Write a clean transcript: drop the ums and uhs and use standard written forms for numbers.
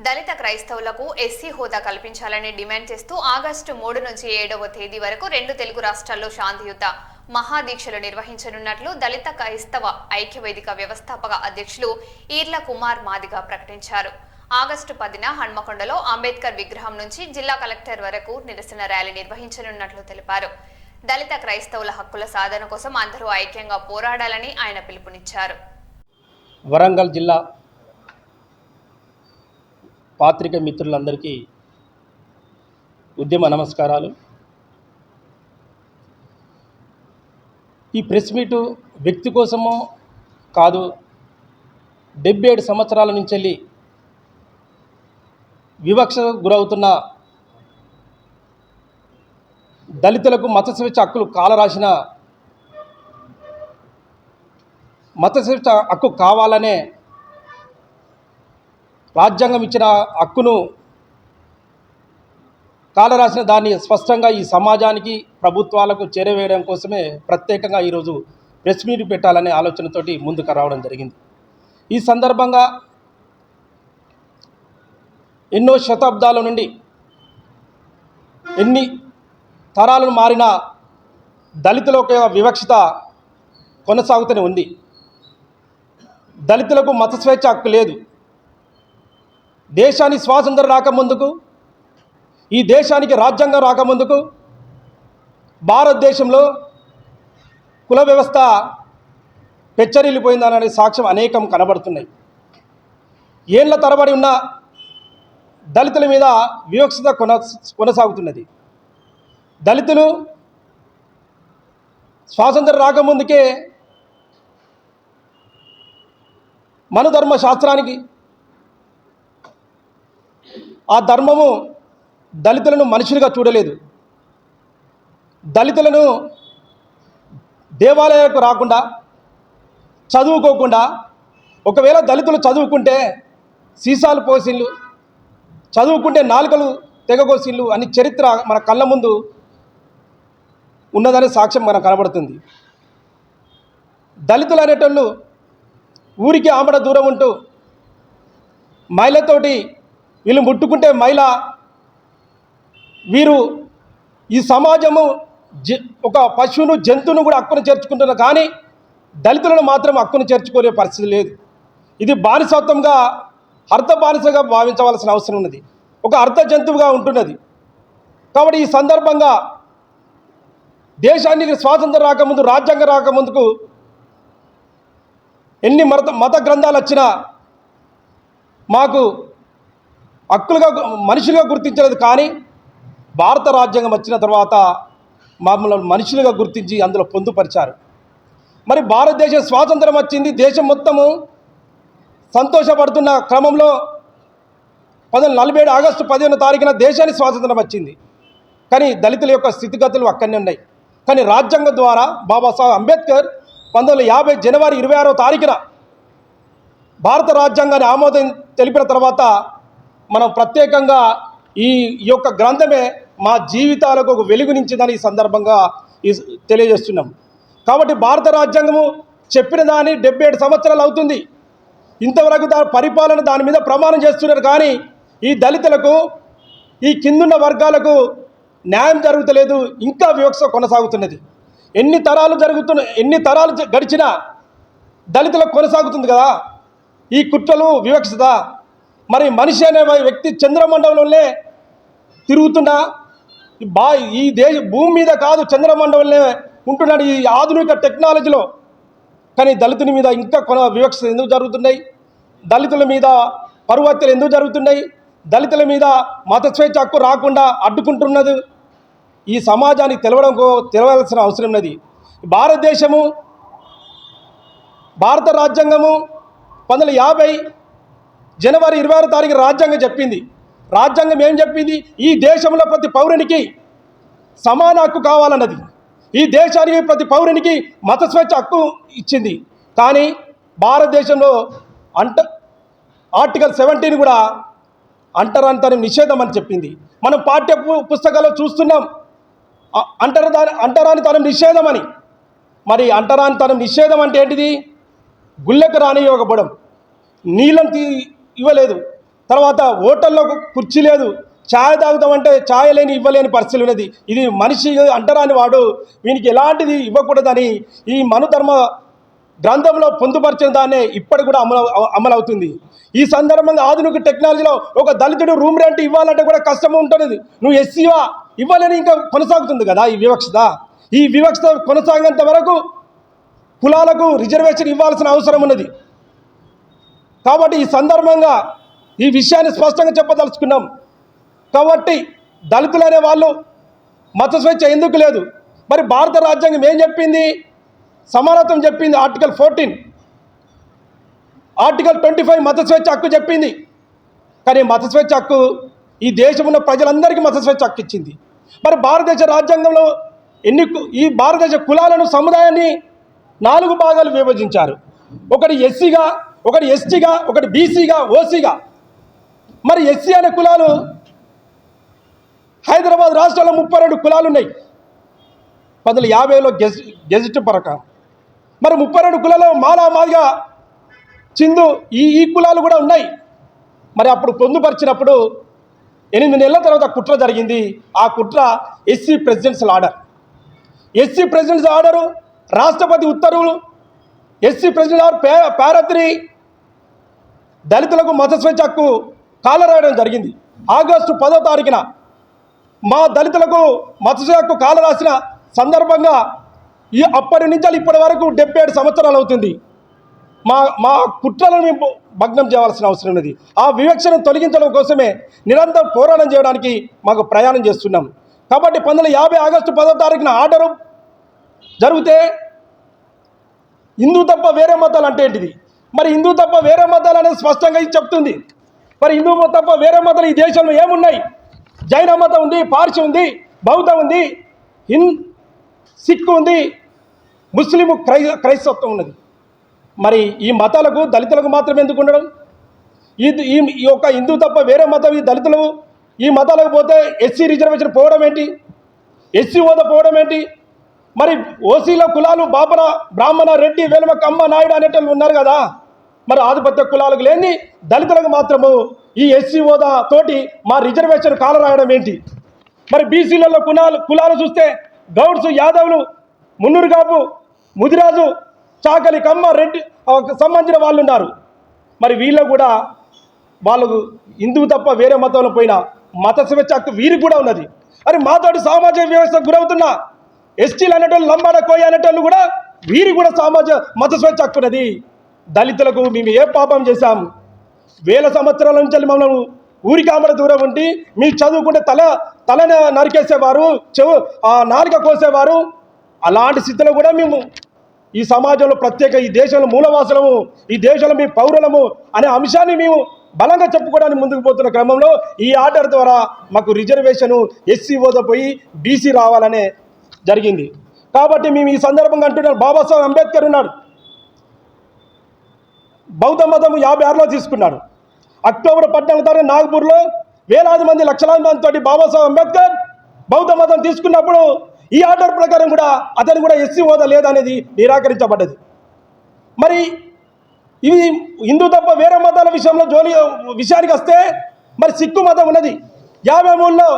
దళిత క్రైస్తవులకు ఎస్సీ హోదా కల్పించాలని డిమాండ్ చేస్తూ ఆగస్టు 3 నుంచి 7వ తేదీ వరకు 2 తెలుగు రాష్ట్రాల్లో శాంతియుత మహాదీక్షలు నిర్వహించనున్నట్లు దళిత క్రైస్తవ ఐక్యవేదిక వ్యవస్థాపక అధ్యక్షులు ఈర్ల కుమార్ మాదిగ ప్రకటించారు. ఆగస్టు 10న హన్మకొండలో అంబేద్కర్ విగ్రహం నుంచి జిల్లా కలెక్టర్ వరకు నిరసన ర్యాలీ నిర్వహించనున్నట్లు తెలిపారు. దళిత క్రైస్తవుల హక్కుల సాధన కోసం అందరూ ఐక్యంగా పోరాడాలని ఆయన పిలుపునిచ్చారు. వరంగల్ జిల్లా పాత్రిక మిత్రులందరికీ ఉద్యమ నమస్కారాలు. ఈ ప్రెస్ మీటు వ్యక్తి కోసమో కాదు, 77 సంవత్సరాల నుంచి వెళ్ళి వివక్షకు గురవుతున్న దళితులకు మత స్వేచ్ఛ హక్కులు కాలరాసిన మత స్వేచ్ఛ హక్కు కావాలనే రాజ్యాంగం ఇచ్చిన హక్కును కాలరాసిన దాన్ని స్పష్టంగా ఈ సమాజానికి ప్రభుత్వాలకు చేరవేయడం కోసమే ప్రత్యేకంగా ఈరోజు ప్రెస్ మీట్ పెట్టాలనే ఆలోచనతోటి ముందుకు రావడం జరిగింది. ఈ సందర్భంగా ఎన్నో శతాబ్దాల నుండి ఎన్ని తరాలను మారిన దళితులకు వివక్షత కొనసాగుతూనే ఉంది. దళితులకు మత స్వేచ్ఛ హక్కు లేదు. దేశానికి స్వాతంత్రం రాకముందుకు, ఈ దేశానికి రాజ్యాంగం రాకముందుకు భారతదేశంలో కుల వ్యవస్థ పెచ్చరిల్లిపోయిందనే సాక్ష్యం అనేకం కనబడుతున్నాయి. ఏళ్ల తరబడి ఉన్న దళితుల మీద వివక్షత కొనసాగుతున్నది. దళితులు స్వాతంత్రం రాకముందుకే మనుధర్మ శాస్త్రానికి ఆ ధర్మము దళితులను మనుషులుగా చూడలేదు. దళితులను దేవాలయాలకు రాకుండా, చదువుకోకుండా, ఒకవేళ దళితులు చదువుకుంటే సీసాలు పోసిళ్ళు, చదువుకుంటే నాలుకలు తెగకోసిళ్ళు అని చరిత్ర మన కళ్ళ ముందు ఉన్నదనే సాక్ష్యం మనకు కనబడుతుంది. దళితులు అనేటోళ్ళు ఊరికి ఆమడ దూరం ఉంటూ మహిళతోటి వీళ్ళు ముట్టుకుంటే మహిళ, వీరు ఈ సమాజము ఒక పశువును జంతువును కూడా హక్కును చేర్చుకుంటున్నారు, కానీ దళితులను మాత్రం హక్కును చేర్చుకునే పరిస్థితి లేదు. ఇది బానిసత్వంగా, అర్ధ బానిసగా భావించవలసిన అవసరం ఉన్నది. ఒక అర్ధ జంతువుగా ఉంటున్నది. కాబట్టి ఈ సందర్భంగా దేశానికి స్వాతంత్రం రాకముందు, రాజ్యాంగం రాకముందుకు ఎన్ని మత గ్రంథాలు వచ్చినా మాకు హక్కులుగా మనుషులుగా గుర్తించలేదు. కానీ భారత రాజ్యాంగం వచ్చిన తర్వాత మమ్మల్ని మనుషులుగా గుర్తించి అందులో పొందుపరిచారు. మరి భారతదేశం స్వాతంత్రం వచ్చింది, దేశం మొత్తము సంతోషపడుతున్న క్రమంలో 1947 ఆగస్టు 15వ తారీఖున దేశానికి స్వాతంత్రం వచ్చింది. కానీ దళితుల యొక్క స్థితిగతులు అక్కడనే ఉన్నాయి. కానీ రాజ్యాంగం ద్వారా బాబాసాహెబ్ అంబేద్కర్ 1950 జనవరి 26వ తారీఖున భారత రాజ్యాంగాన్ని ఆమోదం తెలిపిన తర్వాత మనం ప్రత్యేకంగా ఈ యొక్క గ్రంథమే మా జీవితాలకు ఒక వెలుగునించిందని ఈ సందర్భంగా తెలియజేస్తున్నాం. కాబట్టి భారత రాజ్యాంగము చెప్పిన దాన్ని 77 సంవత్సరాలు అవుతుంది. ఇంతవరకు పరిపాలన దాని మీద ప్రమాణం చేస్తున్నారు. కానీ ఈ దళితులకు, ఈ కిందున్న వర్గాలకు న్యాయం జరుగుతలేదు. ఇంకా వివక్ష కొనసాగుతున్నది. ఎన్ని తరాలు గడిచినా దళితులకు కొనసాగుతుంది కదా ఈ కుట్రలు, వివక్షత. మరి మనిషి అనే వ్యక్తి చంద్రమండలంలోనే తిరుగుతున్నా, ఈ భూమి మీద కాదు చంద్రమండలంలో ఉంటున్నాడు ఈ ఆధునిక టెక్నాలజీలో. కానీ దళితుని మీద ఇంకా వివక్ష ఎందుకు జరుగుతున్నాయి? దళితుల మీద పరువు హత్యలు ఎందుకు జరుగుతున్నాయి? దళితుల మీద మత స్వేచ్ఛ హక్కు రాకుండా అడ్డుకుంటున్నది. ఈ సమాజానికి తెలవాల్సిన అవసరం ఉన్నది. భారత రాజ్యాంగము 1950 జనవరి 26వ తారీఖు రాజ్యాంగం చెప్పింది. రాజ్యాంగం ఏం చెప్పింది? ఈ దేశంలో ప్రతి పౌరునికి సమాన హక్కు కావాలన్నది. ఈ దేశానికి ప్రతి పౌరునికి మత స్వేచ్ఛ హక్కు ఇచ్చింది. కానీ భారతదేశంలో ఆర్టికల్ 17 కూడా అంటరానితనం నిషేధం అని చెప్పింది. మనం పాఠ్య పుస్తకాల్లో చూస్తున్నాం అంటరానితనం నిషేధం అని. మరి అంటరానితనం నిషేధం అంటే ఏంటిది? గుళ్ళకు రానివ్వకపోవడం, నీళ్ళని ఇవ్వలేదు, తర్వాత హోటల్లో కుర్చీ లేదు, ఛాయ్ తాగుతామంటే ఛాయ్ లేని ఇవ్వలేని పరిస్థితి ఉన్నది. ఇది మనిషి అంటరాని వాడు, వీనికి ఎలాంటిది ఇవ్వకూడదని ఈ మనుధర్మ గ్రంథంలో పొందుపరిచిన దాన్నే ఇప్పటికి కూడా అమలవుతుంది. ఈ సందర్భంగా ఆధునిక టెక్నాలజీలో ఒక దళితుడు రూమ్ రెంట్ ఇవ్వాలంటే కూడా కష్టం ఉంటుంది. నువ్వు ఎస్సీవా ఇవ్వాలని ఇంకా కొనసాగుతుంది కదా ఈ వివక్షత. ఈ వివక్షత కొనసాగేంత వరకు కులాలకు రిజర్వేషన్ ఇవ్వాల్సిన అవసరం ఉన్నది. కాబట్టి ఈ సందర్భంగా ఈ విషయాన్ని స్పష్టంగా చెప్పదలుచుకున్నాం. కాబట్టి దళితులు అనే వాళ్ళు మత స్వేచ్ఛ ఎందుకు లేదు? మరి భారత రాజ్యాంగం ఏం చెప్పింది? సమానత్వం చెప్పింది. ఆర్టికల్ 14, ఆర్టికల్ 25 మత స్వేచ్ఛ హక్కు చెప్పింది. కానీ మత స్వేచ్ఛ హక్కు ఈ దేశం ఉన్న ప్రజలందరికీ మత స్వేచ్ఛ హక్కు ఇచ్చింది. మరి భారతదేశ రాజ్యాంగంలో ఈ భారతదేశ కులాలను, సముదాయాన్ని 4 భాగాలు విభజించారు. ఒకటి ఎస్సీగా, ఒకటి ఎస్టీగా, ఒకటి బీసీగా, ఓసీగా. మరి ఎస్సీ అనే కులాలు హైదరాబాద్ రాష్ట్రంలో 32 కులాలు ఉన్నాయి 1950లో గెజిట్ ప్రకారం. మరి 32 కులాలు మాదిగా చిందు ఈ కులాలు కూడా ఉన్నాయి. మరి అప్పుడు పొందుపరిచినప్పుడు 8 నెలల తర్వాత కుట్ర జరిగింది. ఆ కుట్ర SC presidential order. SC presidential order, రాష్ట్రపతి ఉత్తర్వులు, ఎస్సీ ప్రెసిడెంట్ ఆర్డర్ పారత్రి దళితులకు మత స్వేచ్ఛ హక్కు కాలరాయడం జరిగింది. ఆగస్టు 10వ తారీఖున మా దళితులకు మత స్వేచ్ఛ హక్కు కాల రాసిన సందర్భంగా అప్పటి నుంచి ఇప్పటి వరకు 77 సంవత్సరాలు అవుతుంది. మా కుట్రలను మేము భగ్నం చేయాల్సిన అవసరం ఉన్నది. ఆ వివక్షను తొలగించడం కోసమే నిరంతరం పోరాటం చేయడానికి మాకు ప్రయాణం చేస్తున్నాం. కాబట్టి 1950 ఆగస్టు 10వ తారీఖున ఆర్డరు జరిగితే హిందూ తప్ప వేరే మతాలు అంటే ఏంటిది? మరి హిందూ తప్ప వేరే మతాలు అనేది స్పష్టంగా ఇది చెప్తుంది. మరి హిందూ తప్ప వేరే మతాలు ఈ దేశంలో ఏమున్నాయి? జైన మతం ఉంది, పార్సీ ఉంది, బౌద్ధ ఉంది, సిక్కు ఉంది, ముస్లిం క్రైస్తత్వం ఉన్నది. మరి ఈ మతాలకు దళితులకు మాత్రమే ఎందుకు ఉండడం? ఈ యొక్క హిందూ తప్ప వేరే మతం ఈ దళితులు ఈ మతాలకు పోతే ఎస్సీ రిజర్వేషన్ పోవడం ఏంటి? ఎస్సీ హోదా పోవడం ఏంటి? మరి ఓసీల కులాలు బాపన, బ్రాహ్మణ, రెడ్డి, వేలమ, కమ్మ, నాయుడు అనేటోళ్ళు ఉన్నారు కదా. మరి ఆధిపత్య కులాలకు లేని దళితులకు మాత్రము ఈ ఎస్సీ హోదా తోటి మా రిజర్వేషన్ కాలరాయడం ఏంటి? మరి బీసీలలో కులాలు చూస్తే గౌడ్స్, యాదవులు, మున్నూరు కాపు, ముదిరాజు, చాకలి, కమ్మ, రెడ్డి సంబంధించిన వాళ్ళు ఉన్నారు. మరి వీళ్ళు కూడా వాళ్ళకు హిందువు తప్ప వేరే మతంలో పోయిన మత స్వేచ్ఛ హక్కు వీరికి కూడా ఉన్నది. మరి మాతోటి సామాజిక వ్యవస్థకు గురవుతున్న ఎస్టీలు అనేటోళ్ళు, లంబాడ, కోయ అనేటోళ్ళు కూడా వీరికి కూడా మత స్వేచ్ఛ హక్కు ఉన్నది. దళితులకు మేము ఏ పాపం చేశాం? వేల సంవత్సరాల నుంచి మమ్మల్ని ఊరికామడ దూరం ఉండి మీరు చదువుకుంటే తల నరికేసేవారు, నాలుక కోసేవారు. అలాంటి స్థితిలో కూడా మేము ఈ సమాజంలో ప్రత్యేక, ఈ దేశంలో మూలవాసులము, ఈ దేశంలో మీ పౌరులము అనే అంశాన్ని మేము బలంగా చెప్పుకోవడానికి ముందుకు పోతున్న క్రమంలో ఈ ఆర్డర్ ద్వారా మాకు రిజర్వేషను ఎస్సీ హోదా పోయి బీసీ రావాలనే జరిగింది. కాబట్టి మేము ఈ సందర్భంగా అంటున్నాం, బాబాసాహెబ్ అంబేద్కర్ ఉన్నాడు, బౌద్ధ మతం 56లో తీసుకున్నాడు. అక్టోబర్ 14వ తారీఖు నాగపూర్లో వేలాది మంది, లక్షలాది మందితోటి బాబాసాహెబ్ అంబేద్కర్ బౌద్ధ మతం తీసుకున్నప్పుడు ఈ ఆర్డర్ ప్రకారం కూడా అతను కూడా ఎస్సీ హోదా లేదనేది నిరాకరించబడ్డది. మరి ఇవి హిందూ తప్ప వేరే మతాల విషయానికి వస్తే మరి సిక్కు మతం ఉన్నది. 53లో